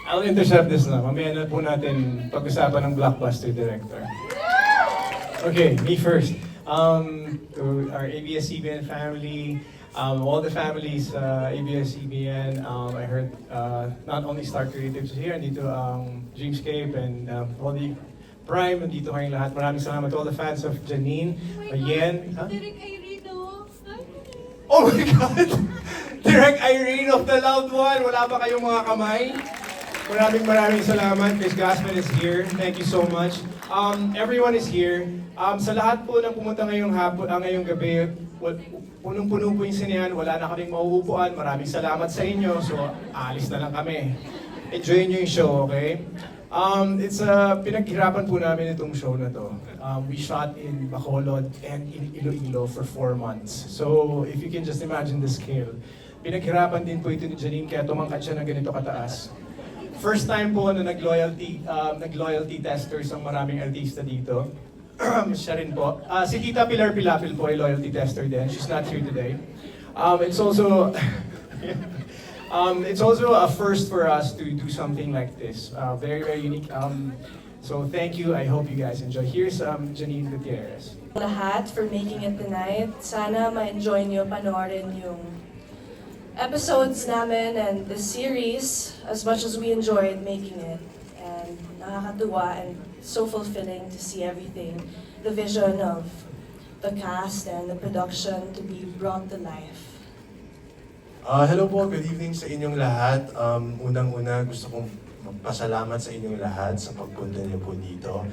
I'll intercept this na. Mamaya na po natin pag-usapan ng blockbuster director. Okay, me first. To our ABS-CBN family, all the families, ABS-CBN, I heard not only Star Creatives here, nandito ang Dreamscape and all the Prime, nandito kayong lahat. Maraming salamat to all the fans of Janine, Yen. Huh? Direk Irene, oh. Oh my God! Direct Irene of the Loved One! Wala ba kayong mga kamay? Maraming salamat. Chris Gassman is here. Thank you so much. Everyone is here. Sa lahat po ng pumunta ngayong ngayong gabi, punong-puno po yung sinehan, wala na kaming mauupuan. Maraming salamat sa inyo. So, alis na lang kami. Enjoy nyo yung show, okay? Pinaghirapan po namin itong show na to. We shot in Bacolod and in Iloilo for 4 months. So, if you can just imagine the scale. Pinaghirapan din po ito ni Janine kaya tumangkat siya ng ganito kataas. First time po na nag-loyalty testers ang maraming artista dito. Siya rin po. Si Tita Pilar Pilapil po ay loyalty tester din. She's not here today. It's also a first for us to do something like this. Very unique. So thank you. I hope you guys enjoy. Here's Janine Gutierrez. Lahat for making it tonight. Sana ma-enjoy niyo panoorin yung episodes namin and the series as much as we enjoyed making it. And nakakatuwa and so fulfilling to see everything, the vision of the cast and the production to be brought to life. Hello po, good evening sa inyong lahat. Unang-una gusto kong magpasalamat sa inyong lahat sa pagpunta niyo po dito.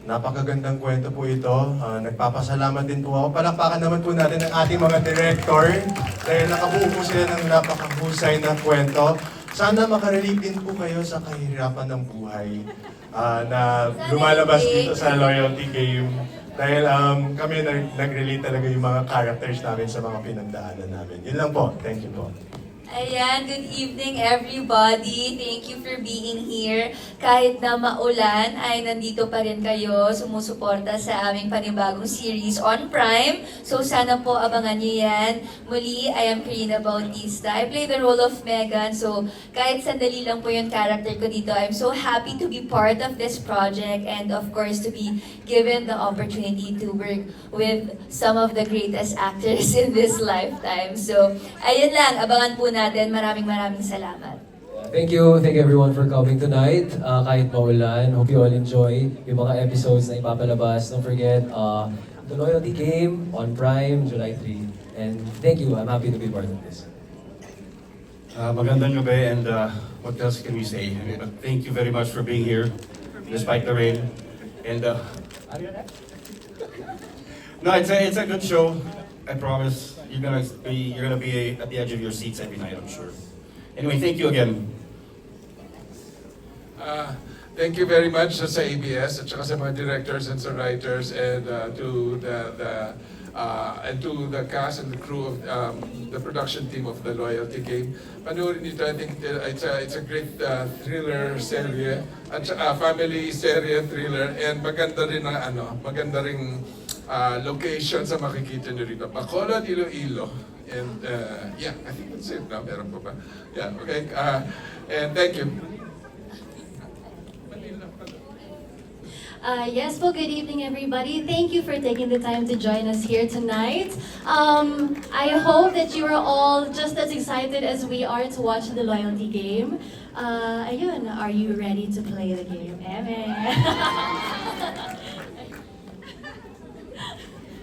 Napakagandang kwento po ito. Nagpapasalamat din po ako. Palakpakan naman po natin ang ating mga director dahil nakabuo po sila ng napakahusay na kwento. Sana makarelate din po kayo sa kahirapan ng buhay na lumalabas dito sa Loyalty Game. Dahil kami nag-relate talaga yung mga characters namin sa mga pinagdaanan namin. Yun lang po. Thank you po. Ayan, good evening everybody. Thank you for being here. Kahit na maulan, ay nandito pa rin kayo sumusuporta sa aming panibagong series on Prime. So sana po abangan niyo yan. Muli, I am Karina Bautista. I play the role of Megan. So kahit sandali lang po yung character ko dito, I'm so happy to be part of this project and of course to be given the opportunity to work with some of the greatest actors in this lifetime. So ayun lang, abangan po natin. Maraming salamat. Thank you everyone for coming tonight. Kahit maulan, hope you all enjoy yung mga episodes na ipapalabas. Don't forget, The Loyalty Game on Prime, July 3. And thank you, I'm happy to be part of this. Magandang gabi and what else can we say? But thank you very much for being here despite the rain. And no, it's a good show. I promise you're gonna be at the edge of your seats every night, I'm sure. Anyway, thank you again. Thank you very much sa ABS at saka sa mga directors and sa writers and to the cast and the crew of the production team of The Loyalty Game. Panoorin nito, I think it's a great thriller serye at saka family serye thriller and maganda rin location sa makikita nyo rito. Bacolod, Iloilo. And yeah, I think that's it now. Meron pa ba? Yeah, okay. And thank you. Yes, well, good evening, everybody. Thank you for taking the time to join us here tonight. I hope that you are all just as excited as we are to watch the Loyalty Game. Ayun, are you ready to play the game?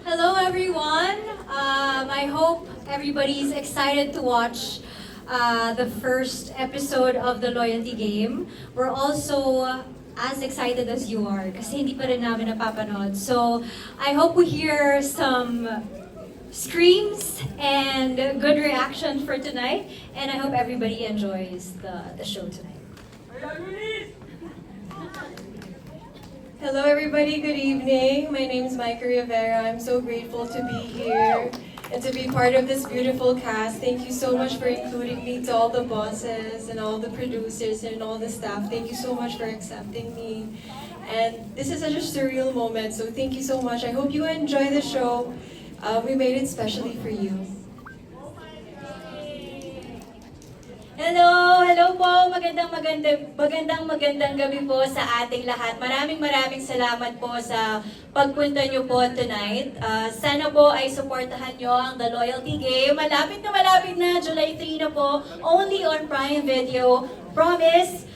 Hello, everyone. I hope everybody's excited to watch the first episode of the Loyalty Game. We're also as excited as you are kasi hindi pa rin namin napapanood. So, I hope we hear some screams and good reaction for tonight. And I hope everybody enjoys the show tonight. Hello everybody, good evening. My name is Micah Rivera. I'm so grateful to be here and to be part of this beautiful cast. Thank you so much for including me, to all the bosses and all the producers and all the staff. Thank you so much for accepting me. And this is such a surreal moment, so thank you so much. I hope you enjoy the show. We made it specially for you. Hello Hello po, magandang gabi po sa ating lahat. Maraming salamat po sa pagpunta nyo po tonight. Sana po ay supportahan nyo ang The Loyalty Game. Malapit na, July 3 na po, only on Prime Video. Promise,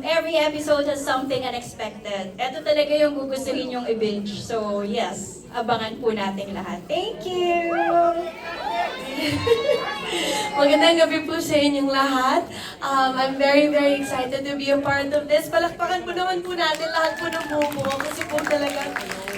every episode has something unexpected. Ito talaga yung gugustuhin yung i-binge. So yes, abangan po natin lahat. Thank you! Magandang gabi po sa inyong lahat. I'm very excited to be a part of this. Palakpakan po naman po natin lahat po ng bumubuo kasi po talaga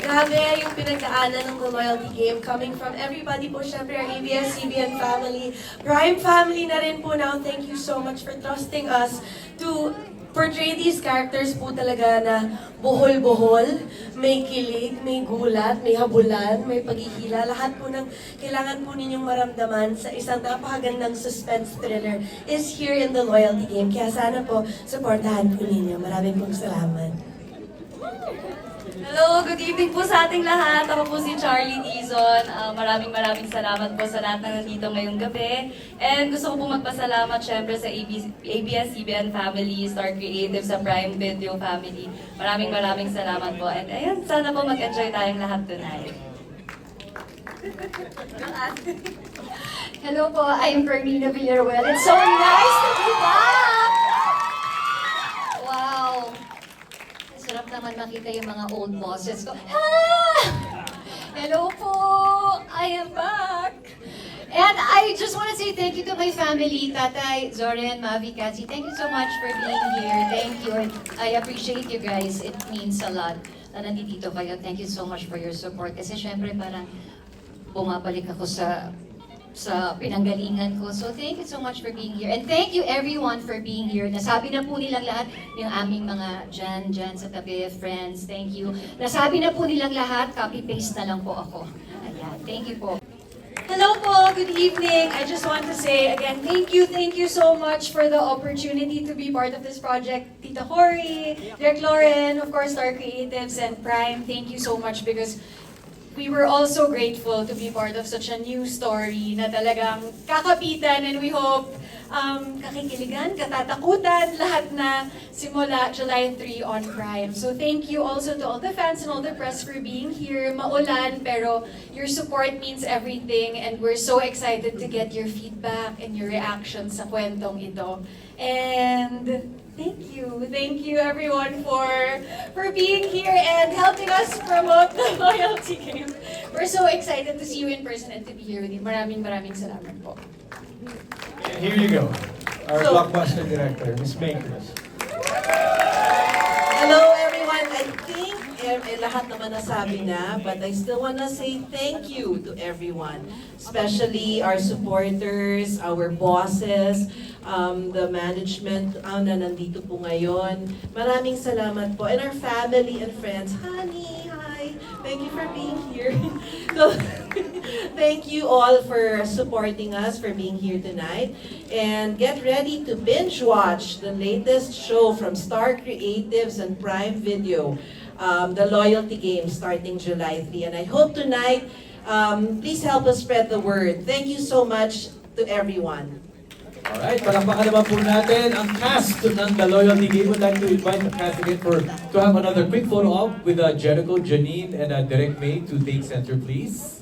grabe yung pinagdaanan ng The Loyalty Game coming from everybody po, syempre our ABS-CBN family, Prime family na rin po now. Thank you so much for trusting us to portray these characters po talaga na buhol-buhol, may kilig, may gulat, may habulan, may paghihila. Lahat po ng kailangan po ninyong maramdaman sa isang napakagandang suspense thriller is here in The Loyalty Game. Kaya sana po, supportahan po ninyo. Maraming pong salamat. Hello, good evening po sa ating lahat. Ako po si Charlie Dizon. Maraming salamat po sa lahat na nandito ngayong gabi. And gusto ko po magpasalamat syempre sa ABS-CBN family, Star Creative, sa Prime Video family. Maraming salamat po. And ayan, sana po mag-enjoy tayong lahat tonight. Hello po, I'm Fermina Villaruel. It's so nice to be back! Wow! Sarap naman makita yung mga old bosses ko. Ah! Hello po! I am back! And I just want to say thank you to my family, Tatay, Zoren, Mavi, Kazi. Thank you so much for being here. Thank you. And I appreciate you guys. It means a lot na nandito kayo. Thank you so much for your support. Kasi syempre parang bumabalik ako sa pinanggalingan ko. So thank you so much for being here. And thank you everyone for being here. Nasabi na po nilang lahat yung aming mga dyan sa tabi, friends. Thank you. Nasabi na po nilang lahat, copy-paste na lang po ako. Ayan, thank you po. Hello po, good evening. I just want to say again, thank you so much for the opportunity to be part of this project. Tita Cory, Direk Lauren, of course, Star Creatives and Prime, thank you so much because we were also grateful to be part of such a new story na talagang kakapitan, and we hope kakikiligan, katatakutan, lahat na simula July 3 on Prime. So thank you also to all the fans and all the press for being here. Maulan, pero your support means everything, and we're so excited to get your feedback and your reactions sa kwentong ito. And thank you everyone for being here and helping us promote the Loyalty Game. We're so excited to see you in person and to be here with you. Maraming salamat po. And here you go, our So- blockbuster director, Miss Makers. Hello everyone. I think lahat naman nasabi na, but I still wanna say thank you to everyone, especially our supporters, our bosses, the management na nandito po ngayon. Maraming salamat po. And our family and friends. Honey, hi. Thank you for being here. So, thank you all for supporting us, for being here tonight. And get ready to binge watch the latest show from Star Creatives and Prime Video, The Loyalty Game, starting July 3. And I hope tonight, please help us spread the word. Thank you so much to everyone. Alright, palakpakan naman po natin ang cast ng The Loyalty Game. Would like to invite the cast again to have another quick photo op with Jericho, Janine, and Direk May to take center, please.